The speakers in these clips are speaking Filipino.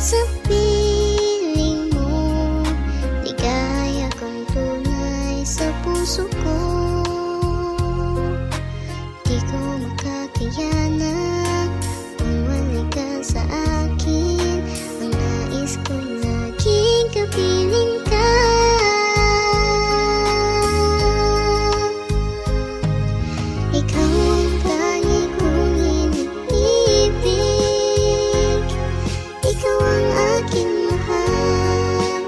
sa piling mo, ligaya kang tunay sa puso ko. Di ko makakayanan kung wala ka sa akin. Ang nais ko'y laging kapiling ka. Ikaw ang tanging kong iniibig. Ikaw ang aking mahal,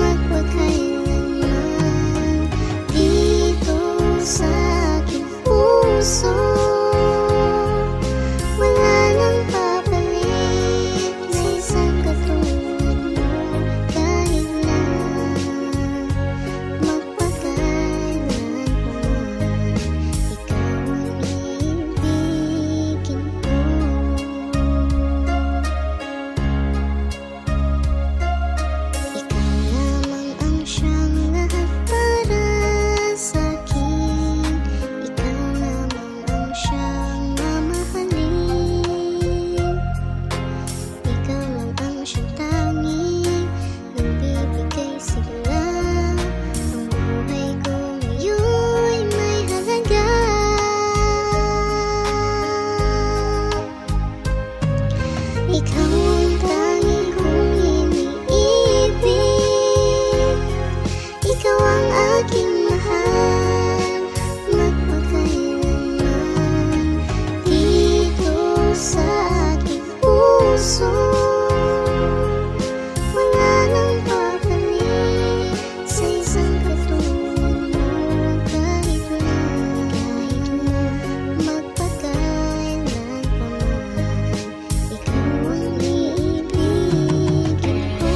magpakailanman dito sa aking puso. Wala nang papalit sa isang katulad mo, kahit na magpakailanman. Ikaw ang iibigin ko. Ikaw lamang ang siyang lahat para sa'kin. Ikaw lamang ang siyang mamahalin. Ikaw lang ang siyang tanging nagbibigay sigla. Ang buhay ko ngayon'y may halaga. Ikaw ang tanging kong iniibig. Ikaw ang aking mahal, magpakailanman dito sa aking puso. Wala nang papalit sa isang katulad mo, kahit na magpakailan pa man. Ikaw ang iibigin ko.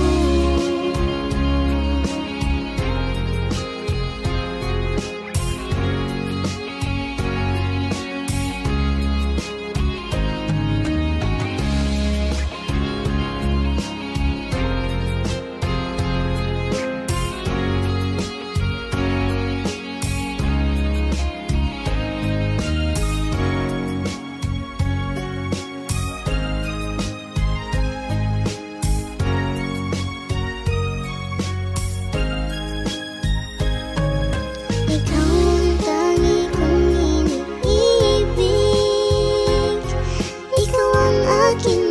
Ikaw ang tanging kong iniibig. Ikaw ang aking